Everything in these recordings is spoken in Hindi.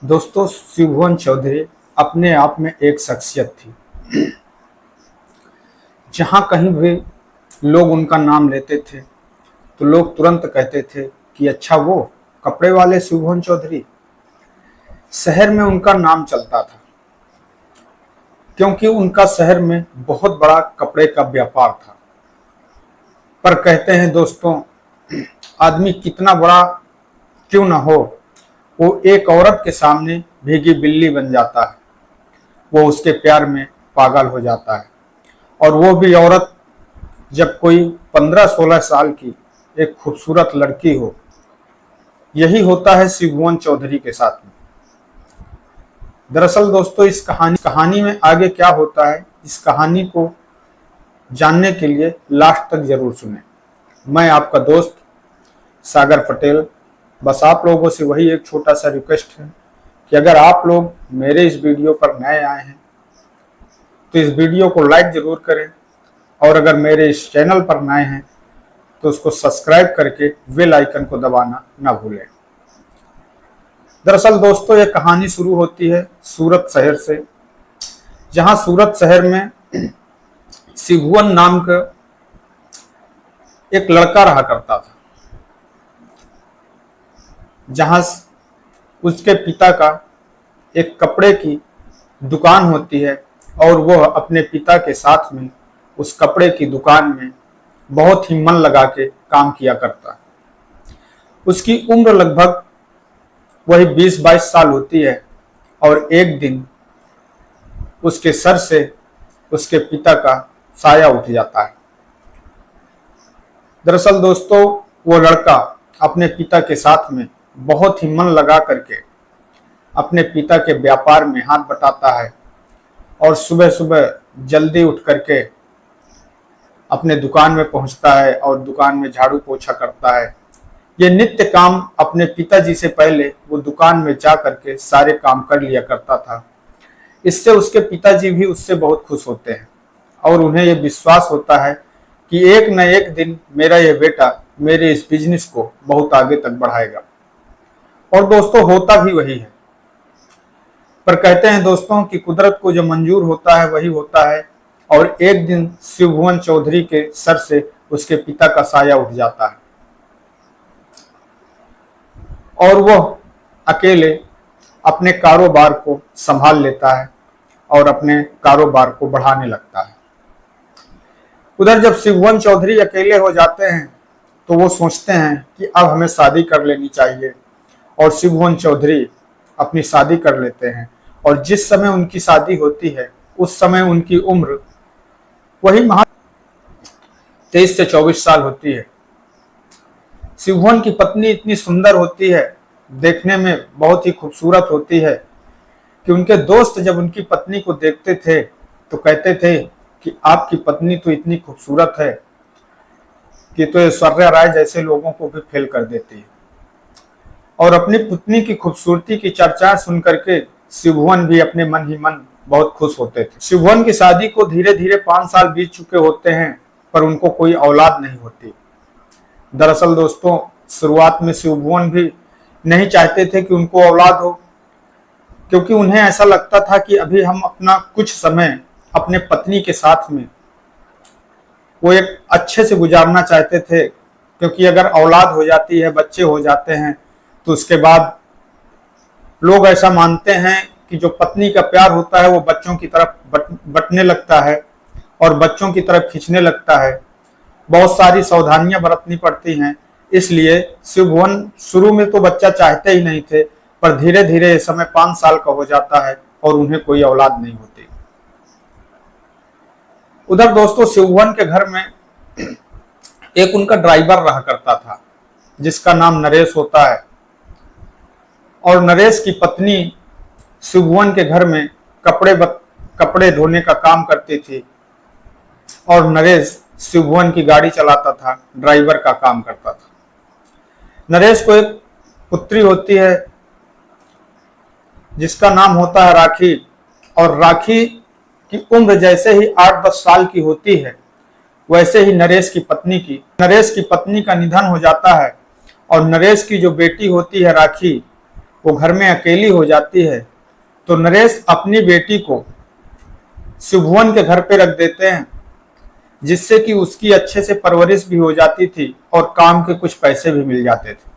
दोस्तों, शिवभुवन चौधरी अपने आप में एक शख्सियत थी। जहां कहीं भी लोग उनका नाम लेते थे तो लोग तुरंत कहते थे कि अच्छा वो कपड़े वाले शिवभुवन चौधरी। शहर में उनका नाम चलता था क्योंकि उनका शहर में बहुत बड़ा कपड़े का व्यापार था। पर कहते हैं दोस्तों, आदमी कितना बड़ा क्यों ना हो, वो एक औरत के सामने भीगी बिल्ली बन जाता है। वो उसके प्यार में पागल हो जाता है, और वो भी औरत जब कोई 15-16 साल की एक खूबसूरत लड़की हो। यही होता है शिवभुवन चौधरी के साथ में। दरअसल दोस्तों, इस कहानी में आगे क्या होता है, इस कहानी को जानने के लिए लास्ट तक जरूर सुने। मैं आपका दोस्त सागर पटेल। बस आप लोगों से वही एक छोटा सा रिक्वेस्ट है कि अगर आप लोग मेरे इस वीडियो पर नए आए हैं तो इस वीडियो को लाइक जरूर करें, और अगर मेरे इस चैनल पर नए हैं तो उसको सब्सक्राइब करके बेल आइकन को दबाना ना भूलें। दरअसल दोस्तों, ये कहानी शुरू होती है सूरत शहर से, जहां सूरत शहर में शिवभुवन नाम का एक लड़का रहा करता था, जहां उसके पिता का एक कपड़े की दुकान होती है, और वह अपने पिता के साथ में उस कपड़े की दुकान में बहुत ही मन लगा के काम किया करता है। उसकी उम्र लगभग वही 20-22 साल होती है, और एक दिन उसके सर से उसके पिता का साया उठ जाता है। दरअसल दोस्तों, वो लड़का अपने पिता के साथ में बहुत ही मन लगा करके अपने पिता के व्यापार में हाथ बटाता है, और सुबह सुबह जल्दी उठ करके अपने दुकान में पहुंचता है और दुकान में झाड़ू पोछा करता है। ये नित्य काम अपने पिताजी से पहले वो दुकान में जा करके सारे काम कर लिया करता था। इससे उसके पिताजी भी उससे बहुत खुश होते हैं, और उन्हें ये विश्वास होता है कि एक न एक दिन मेरा ये बेटा मेरे इस बिजनेस को बहुत आगे तक बढ़ाएगा। और दोस्तों, होता भी वही है। पर कहते हैं दोस्तों कि कुदरत को जो मंजूर होता है वही होता है, और एक दिन शिवभुवन चौधरी के सर से उसके पिता का साया उठ जाता है, और वह अकेले अपने कारोबार को संभाल लेता है और अपने कारोबार को बढ़ाने लगता है। उधर जब शिवभुवन चौधरी अकेले हो जाते हैं तो वो सोचते हैं कि अब हमें शादी कर लेनी चाहिए, और शिवभुवन चौधरी अपनी शादी कर लेते हैं। और जिस समय उनकी शादी होती है उस समय उनकी उम्र वही 23 से 24 साल होती है। शिवभुवन की पत्नी इतनी सुंदर होती है, देखने में बहुत ही खूबसूरत होती है, कि उनके दोस्त जब उनकी पत्नी को देखते थे तो कहते थे कि आपकी पत्नी तो इतनी खूबसूरत है कि तो ऐश्वर्या राय जैसे लोगों को भी फेल कर देती है। और अपनी पत्नी की खूबसूरती की चर्चा सुन करके शिवभुवन भी अपने मन ही मन बहुत खुश होते थे। शिवभुवन की शादी को धीरे धीरे 5 साल बीत चुके होते हैं, पर उनको कोई औलाद नहीं होती। दरअसल दोस्तों, शुरुआत में शिवभुवन भी नहीं चाहते थे कि उनको औलाद हो, क्योंकि उन्हें ऐसा लगता था कि अभी हम अपना कुछ समय अपने पत्नी के साथ में वो एक अच्छे से गुजारना चाहते थे। क्योंकि अगर औलाद हो जाती है, बच्चे हो जाते हैं, तो उसके बाद लोग ऐसा मानते हैं कि जो पत्नी का प्यार होता है वो बच्चों की तरफ बटने लगता है और बच्चों की तरफ खींचने लगता है। बहुत सारी सावधानियां बरतनी पड़ती हैं। इसलिए शिवभुवन शुरू में तो बच्चा चाहते ही नहीं थे, पर धीरे धीरे ये समय 5 साल का हो जाता है और उन्हें कोई औलाद नहीं होती। उधर दोस्तों, शिवभुवन के घर में एक उनका ड्राइवर रहा करता था, जिसका नाम नरेश होता है। और नरेश की पत्नी शिवभुवन के घर में कपड़े धोने का काम करती थी, और नरेश शिवभुवन की गाड़ी चलाता था, ड्राइवर का काम करता था। नरेश को एक पुत्री होती है जिसका नाम होता है राखी। और राखी की उम्र जैसे ही 8-10 साल की होती है, वैसे ही नरेश की पत्नी का निधन हो जाता है। और नरेश की जो बेटी होती है राखी, वो घर में अकेली हो जाती है तो नरेश अपनी बेटी को शिवभुवन के घर पे रख देते हैं, जिससे कि उसकी अच्छे से परवरिश भी हो जाती थी और काम के कुछ पैसे भी मिल जाते थे।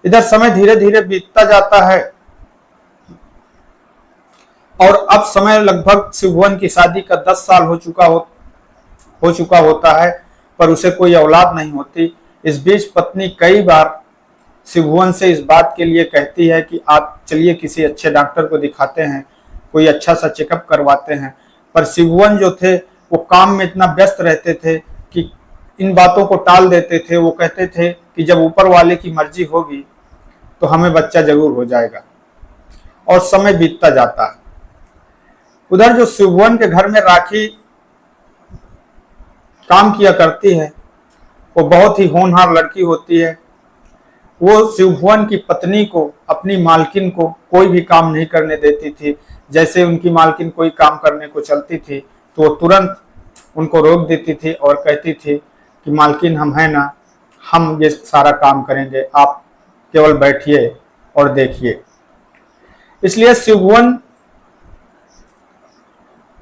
इधर समय धीरे धीरे बीतता जाता है और अब समय लगभग शिवभुवन की शादी का 10 साल हो चुका होता है, पर उसे कोई औलाद नहीं होती। इस बीच पत्नी कई बार शिवभुवन से इस बात के लिए कहती है कि आप चलिए किसी अच्छे डॉक्टर को दिखाते हैं, कोई अच्छा सा चेकअप करवाते हैं, पर शिवभुवन जो थे वो काम में इतना व्यस्त रहते थे कि इन बातों को टाल देते थे। वो कहते थे कि जब ऊपर वाले की मर्जी होगी तो हमें बच्चा जरूर हो जाएगा, और समय बीतता जाता है। उधर जो शिवभुवन के घर में राखी काम किया करती है वो बहुत ही होनहार लड़की होती है। वो शिवभुवन की पत्नी को, अपनी मालकिन को कोई भी काम नहीं करने देती थी। जैसे उनकी मालकिन कोई काम करने को चलती थी तो वो तुरंत उनको रोक देती थी और कहती थी कि मालकिन हम हैं ना, हम ये सारा काम करेंगे, आप केवल बैठिए और देखिए। इसलिए शिवभुवन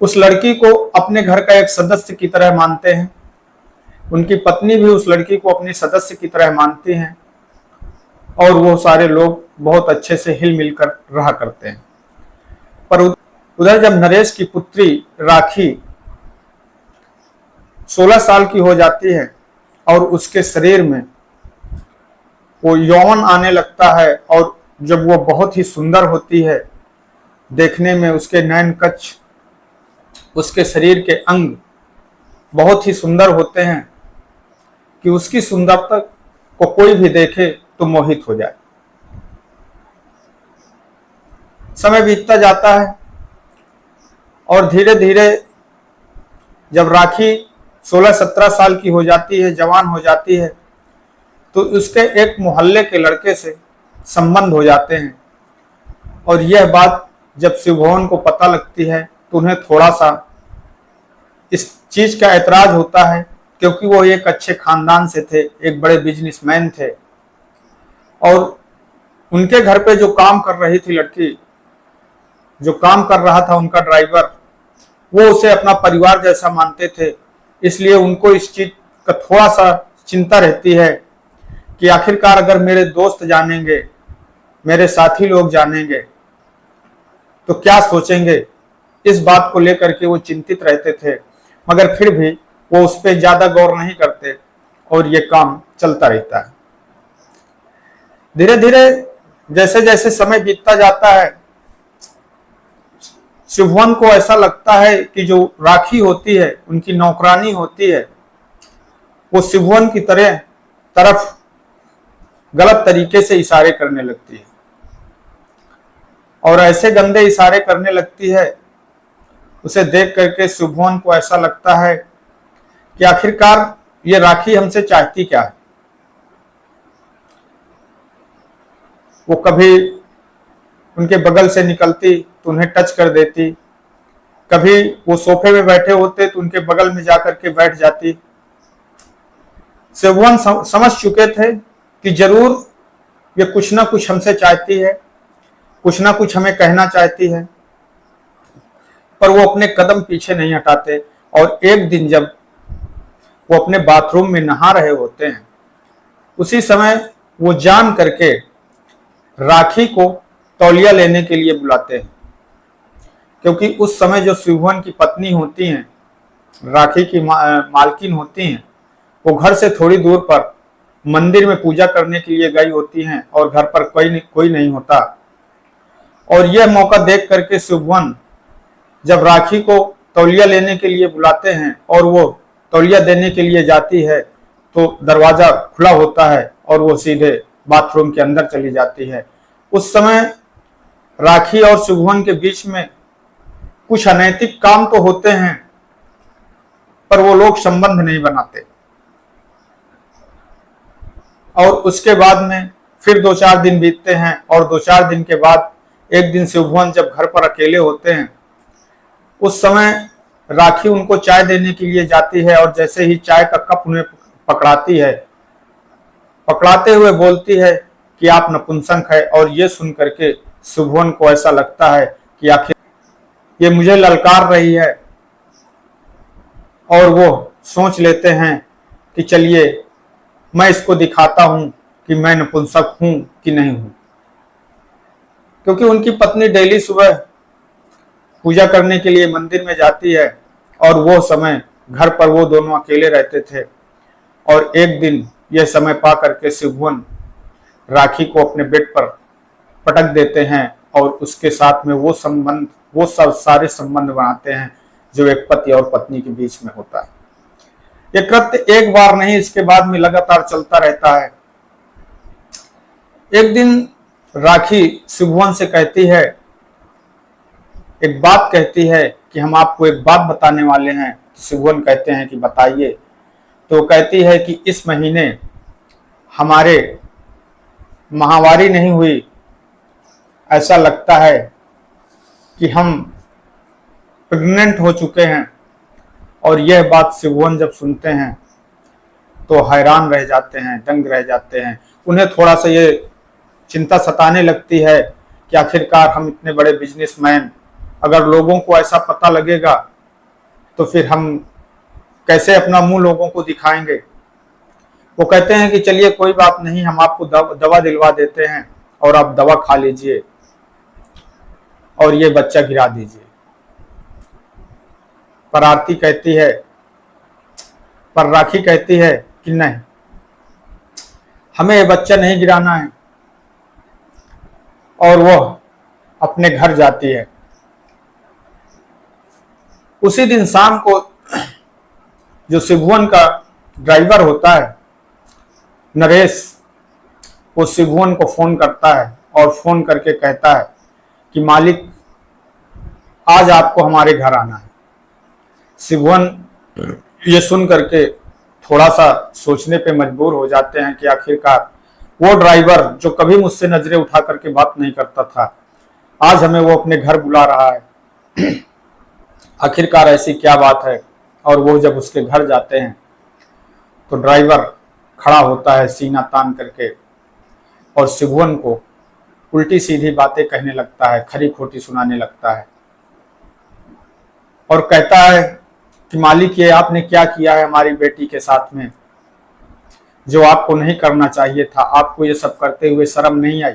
उस लड़की को अपने घर का एक सदस्य की तरह मानते हैं। उनकी पत्नी भी उस लड़की को अपनी सदस्य की तरह मानती हैं और वो सारे लोग बहुत अच्छे से हिल मिलकर रहा करते हैं। पर उधर जब नरेश की पुत्री राखी 16 साल की हो जाती है और उसके शरीर में वो यौवन आने लगता है, और जब वो बहुत ही सुंदर होती है, देखने में उसके नयन कच्छ, उसके शरीर के अंग बहुत ही सुंदर होते हैं कि उसकी सुंदरता को कोई भी देखे तो मोहित हो जाए। समय बीतता जाता है और धीरे धीरे जब राखी 16-17 साल की हो जाती है, जवान हो जाती है, तो उसके एक मोहल्ले के लड़के से संबंध हो जाते हैं। और यह बात जब शिवभुवन को पता लगती है तो उन्हें थोड़ा सा इस चीज का ऐतराज होता है, क्योंकि वो एक अच्छे खानदान से थे, एक बड़े बिजनेसमैन थे, और उनके घर पे जो काम कर रही थी लड़की, जो काम कर रहा था उनका ड्राइवर, वो उसे अपना परिवार जैसा मानते थे। इसलिए उनको इस चीज का थोड़ा सा चिंता रहती है कि आखिरकार अगर मेरे दोस्त जानेंगे, मेरे साथी लोग जानेंगे तो क्या सोचेंगे। इस बात को लेकर के वो चिंतित रहते थे, मगर फिर भी वो उस पर ज्यादा गौर नहीं करते और ये काम चलता रहता है। धीरे धीरे जैसे जैसे समय बीतता जाता है, शिवभुवन को ऐसा लगता है कि जो राखी होती है, उनकी नौकरानी होती है, वो शिवभुवन की तरफ गलत तरीके से इशारे करने लगती है, और ऐसे गंदे इशारे करने लगती है, उसे देख करके शिवभुवन को ऐसा लगता है कि आखिरकार ये राखी हमसे चाहती क्या है। वो कभी उनके बगल से निकलती तो उन्हें टच कर देती, कभी वो सोफे में बैठे होते तो उनके बगल में जाकर के बैठ जाती। शिवभुवन समझ चुके थे कि जरूर ये कुछ ना कुछ हमसे चाहती है, कुछ ना कुछ हमें कहना चाहती है, पर वो अपने कदम पीछे नहीं हटाते। और एक दिन जब वो अपने बाथरूम में नहा रहे होते हैं, उसी समय वो जान करके राखी को तौलिया लेने के लिए बुलाते हैं, क्योंकि उस समय जो शिवभुवन की पत्नी होती हैं, राखी की मालकिन होती हैं, वो घर से थोड़ी दूर पर मंदिर में पूजा करने के लिए गई होती हैं और घर पर कोई नहीं होता। और यह मौका देख करके शिवभुवन जब राखी को तौलिया लेने के लिए बुलाते हैं और वो तौलिया देने के लिए जाती है तो दरवाजा खुला होता है और वो सीधे बाथरूम के अंदर चली जाती है। उस समय राखी और शिवभुवन के बीच में कुछ अनैतिक काम तो होते हैं, पर वो लोग संबंध नहीं बनाते। और उसके बाद में फिर 2-4 दिन बीतते हैं और 2-4 दिन के बाद एक दिन शिवभुवन जब घर पर अकेले होते हैं, उस समय राखी उनको चाय देने के लिए जाती है और जैसे ही चाय का कप उन्हें पकड़ाती है, पकड़ाते हुए बोलती है कि आप नपुंसक है, और ये सुन करके शुभवन को ऐसा लगता है कि आखिर ये मुझे ललकार रही है, और वो सोच लेते हैं कि चलिए मैं इसको दिखाता हूं कि मैं नपुंसक हूं कि नहीं हूं। क्योंकि उनकी पत्नी डेली सुबह पूजा करने के लिए मंदिर में जाती है, और वो समय घर पर वो दोनों अकेले रहते थे। और एक दिन यह समय पा करके शिवभुवन राखी को अपने बेड पर पटक देते हैं, और उसके साथ में वो सब सारे संबंध बनाते हैं जो एक पति और पत्नी के बीच में होता है। यह कृत्य एक बार नहीं, इसके बाद में लगातार चलता रहता है। एक दिन राखी शिवभुवन से कहती है, एक बात कहती है कि हम आपको एक बात बताने वाले हैं। तो शिवभुवन कहते हैं कि बताइए। तो कहती है कि इस महीने हमारे माहवारी नहीं हुई, ऐसा लगता है कि हम प्रेग्नेंट हो चुके हैं। और यह बात शिवभुवन जब सुनते हैं तो हैरान रह जाते हैं, दंग रह जाते हैं। उन्हें थोड़ा सा ये चिंता सताने लगती है कि आखिरकार हम इतने बड़े बिजनेसमैन, अगर लोगों को ऐसा पता लगेगा तो फिर हम कैसे अपना मुंह लोगों को दिखाएंगे। वो कहते हैं कि चलिए कोई बात नहीं, हम आपको दवा दिलवा देते हैं और आप दवा खा लीजिए और ये बच्चा गिरा दीजिए। पर आरती कहती है, पर राखी कहती है कि नहीं, हमें ये बच्चा नहीं गिराना है। और वो अपने घर जाती है। उसी दिन शाम को जो शिवभुवन का ड्राइवर होता है नरेश, वो शिवभुवन को फोन करता है और फोन करके कहता है कि मालिक आज आपको हमारे घर आना है। शिवभुवन ये सुन करके थोड़ा सा सोचने पे मजबूर हो जाते हैं कि आखिरकार वो ड्राइवर जो कभी मुझसे नजरें उठा करके बात नहीं करता था, आज हमें वो अपने घर बुला रहा है। आखिरकार ऐसी क्या बात है। और वो जब उसके घर जाते हैं तो ड्राइवर खड़ा होता है सीना तान करके, और शिवभुवन को उल्टी सीधी बातें कहने लगता है, खरी खोटी सुनाने लगता है, और कहता है कि मालिक ये आपने क्या किया है हमारी बेटी के साथ में, जो आपको नहीं करना चाहिए था। आपको ये सब करते हुए शर्म नहीं आई।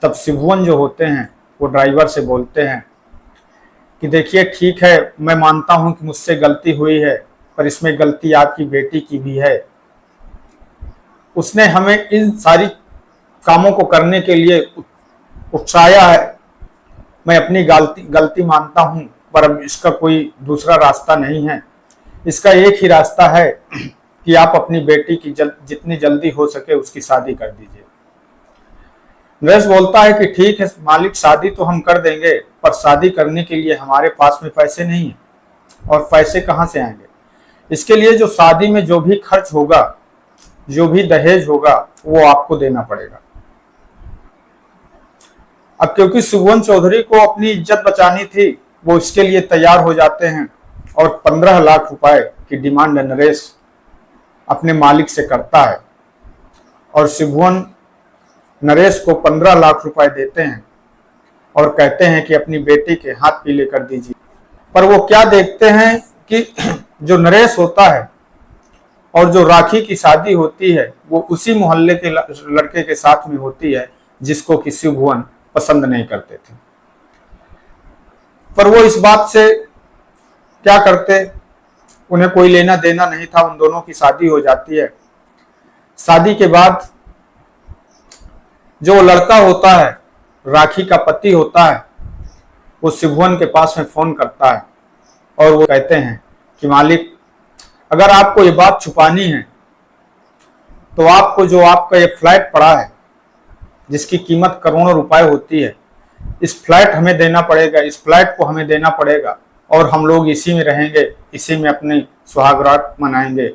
तब शिवभुवन जो होते हैं वो ड्राइवर से बोलते हैं कि देखिए ठीक है, मैं मानता हूं कि मुझसे गलती हुई है, पर इसमें गलती आपकी बेटी की भी है। उसने हमें इन सारी कामों को करने के लिए उकसाया है। मैं अपनी गलती मानता हूं, पर अब इसका कोई दूसरा रास्ता नहीं है। इसका एक ही रास्ता है कि आप अपनी बेटी की जितनी जल्दी हो सके उसकी शादी कर दीजिए। नरेश बोलता है कि ठीक है मालिक, शादी तो हम कर देंगे, पर शादी करने के लिए हमारे पास में पैसे नहीं है, और पैसे कहाँ से आएंगे। इसके लिए जो शादी में जो भी खर्च होगा, जो भी दहेज होगा, वो आपको देना पड़ेगा। अब क्योंकि शिवभुवन चौधरी को अपनी इज्जत बचानी थी, वो इसके लिए तैयार हो जाते हैं, और 15 लाख रुपए की डिमांड नरेश अपने मालिक से करता है। और शिवभुवन नरेश को 15 लाख रुपए देते हैं और कहते हैं कि अपनी बेटी के हाथ पीले कर दीजिए। पर वो क्या देखते हैं कि जो नरेश होता है और जो राखी की शादी होती है वो उसी मोहल्ले के लड़के के साथ में होती है जिसको कि शिवभुवन पसंद नहीं करते थे। पर वो इस बात से क्या करते, उन्हें कोई लेना देना नहीं था। उन दोनों की शादी हो जाती है। शादी के बाद जो लड़का होता है, राखी का पति होता है, वो शिवभुवन के पास में फोन करता है और वो कहते हैं कि मालिक, अगर आपको ये बात छुपानी है तो आपको जो आपका ये फ्लैट पड़ा है जिसकी कीमत करोड़ों रुपए होती है, इस फ्लैट हमें देना पड़ेगा, इस फ्लैट को हमें देना पड़ेगा, और हम लोग इसी में रहेंगे, इसी में अपनी सुहागरात मनाएंगे।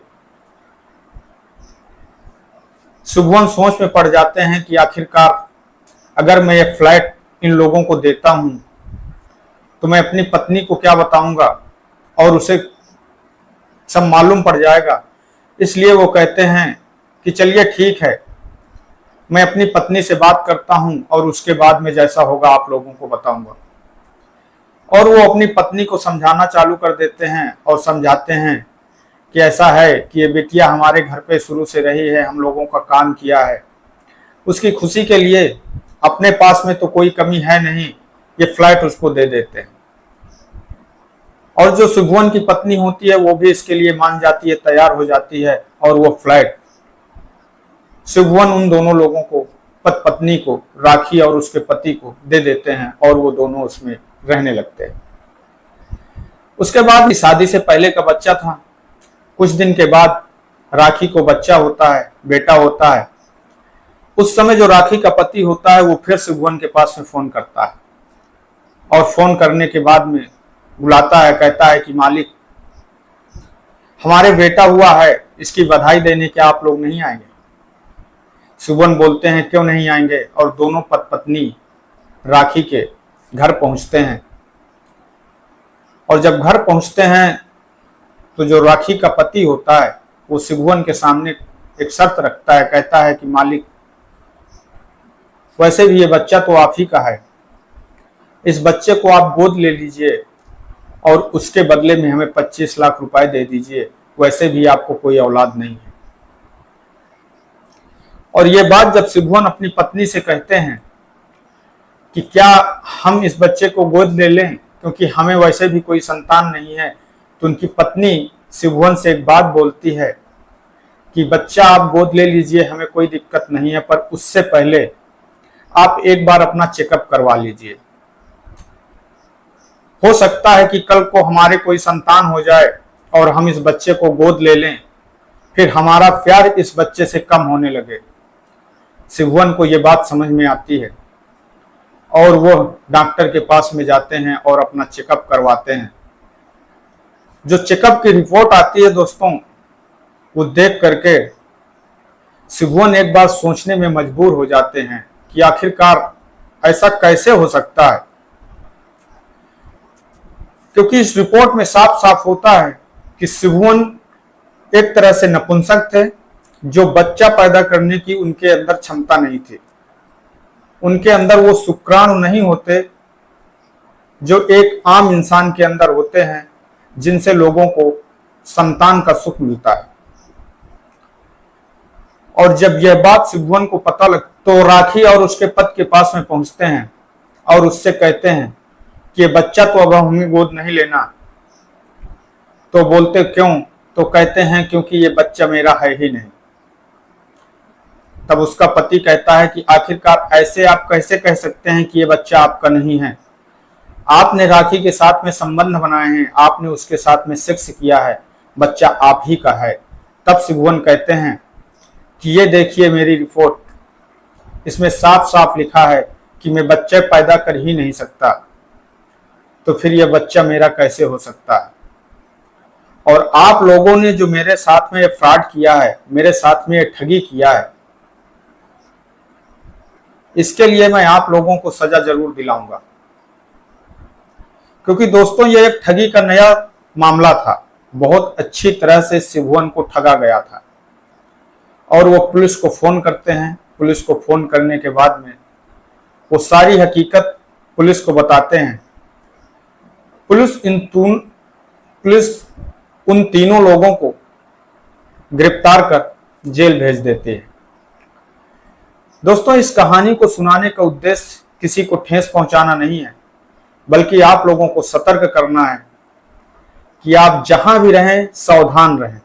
शिवभुवन सोच में पड़ जाते हैं कि आखिरकार अगर मैं ये फ्लैट इन लोगों को देता हूं तो मैं अपनी पत्नी को क्या बताऊंगा, और उसे सब मालूम पड़ जाएगा। इसलिए वो कहते हैं कि चलिए ठीक है, मैं अपनी पत्नी से बात करता हूं और उसके बाद में जैसा होगा आप लोगों को बताऊंगा। और वो अपनी पत्नी को समझाना चालू कर देते हैं और समझाते हैं कि ऐसा है कि ये बिटिया हमारे घर पे शुरू से रही है, हम लोगों का काम किया है, उसकी खुशी के लिए अपने पास में तो कोई कमी है नहीं, ये फ्लैट उसको दे देते हैं। और जो शिभुवन की पत्नी होती है वो भी इसके लिए मान जाती है, तैयार हो जाती है, और वो फ्लैट शिभुवन उन दोनों लोगों को, पत्नी को, राखी और उसके पति को दे देते हैं और वो दोनों उसमें रहने लगते हैं। उसके बाद शादी से पहले का बच्चा था। कुछ दिन के बाद राखी को बच्चा होता है, बेटा होता है। उस समय जो राखी का पति होता है वो फिर शिभुवन के पास में फोन करता है और फोन करने के बाद में बुलाता है, कहता है कि मालिक हमारे बेटा हुआ है, इसकी बधाई देने क्या आप लोग नहीं आएंगे? शिभुवन बोलते हैं क्यों नहीं आएंगे, और दोनों पत्नी राखी के घर पहुंचते हैं। और जब घर पहुंचते हैं तो जो राखी का पति होता है वो शिभुवन के सामने एक शर्त रखता है, कहता है कि मालिक वैसे भी ये बच्चा तो आप ही का है, इस बच्चे को आप गोद ले लीजिए और उसके बदले में हमें 25 लाख रुपए दे दीजिए, वैसे भी आपको कोई औलाद नहीं है। और ये बात जब शिभुवन अपनी पत्नी से कहते हैं कि क्या हम इस बच्चे को गोद ले लें क्योंकि हमें वैसे भी कोई संतान नहीं है, तो उनकी पत्नी शिभुवन से एक बात बोलती है कि बच्चा आप गोद ले लीजिए, हमें कोई दिक्कत नहीं है, पर उससे पहले आप एक बार अपना चेकअप करवा लीजिए। हो सकता है कि कल को हमारे कोई संतान हो जाए और हम इस बच्चे को गोद ले लें, फिर हमारा प्यार इस बच्चे से कम होने लगे। शिभुवन को यह बात समझ में आती है और वो डॉक्टर के पास में जाते हैं और अपना चेकअप करवाते हैं। जो चेकअप की रिपोर्ट आती है दोस्तों, वो देख करके शिभुवन एक बार सोचने में मजबूर हो जाते हैं कि आखिरकार ऐसा कैसे हो सकता है, क्योंकि इस रिपोर्ट में साफ साफ होता है कि शिभुवन एक तरह से नपुंसक थे, जो बच्चा पैदा करने की उनके अंदर क्षमता नहीं थी। उनके अंदर वो शुक्राणु नहीं होते जो एक आम इंसान के अंदर होते हैं, जिनसे लोगों को संतान का सुख मिलता है। और जब यह बात शिभुवन को पता लग तो राखी और उसके पति के पास में पहुंचते हैं और उससे कहते हैं कि ये बच्चा तो अब हमें गोद नहीं लेना। तो बोलते क्यों? तो कहते हैं क्योंकि ये बच्चा मेरा है ही नहीं। तब उसका पति कहता है कि आखिरकार ऐसे आप कैसे कह सकते हैं कि ये बच्चा आपका नहीं है? आपने राखी के साथ में संबंध बनाए हैं, आपने उसके साथ में सेक्स किया है, बच्चा आप ही का है। तब शिभुवन कहते हैं कि ये देखिए मेरी रिपोर्ट, इसमें साफ साफ लिखा है कि मैं बच्चे पैदा कर ही नहीं सकता, तो फिर यह बच्चा मेरा कैसे हो सकता है? और आप लोगों ने जो मेरे साथ में ये फ्रॉड किया है, मेरे साथ में ये ठगी किया है, इसके लिए मैं आप लोगों को सजा जरूर दिलाऊंगा। क्योंकि दोस्तों ये एक ठगी का नया मामला था, बहुत अच्छी तरह से शिभुवन को ठगा गया था। और वो पुलिस को फोन करते हैं। पुलिस को फोन करने के बाद में वो सारी हकीकत पुलिस को बताते हैं। पुलिस उन तीनों लोगों को गिरफ्तार कर जेल भेज देती है। दोस्तों, इस कहानी को सुनाने का उद्देश्य किसी को ठेस पहुंचाना नहीं है, बल्कि आप लोगों को सतर्क करना है कि आप जहां भी रहें सावधान रहें,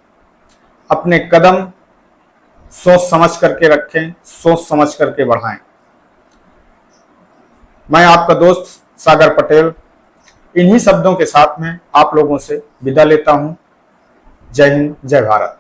अपने कदम सोच समझ करके रखें, सोच समझ करके बढ़ाएं। मैं आपका दोस्त सागर पटेल इन्हीं शब्दों के साथ में आप लोगों से विदा लेता हूं। जय हिंद, जय भारत।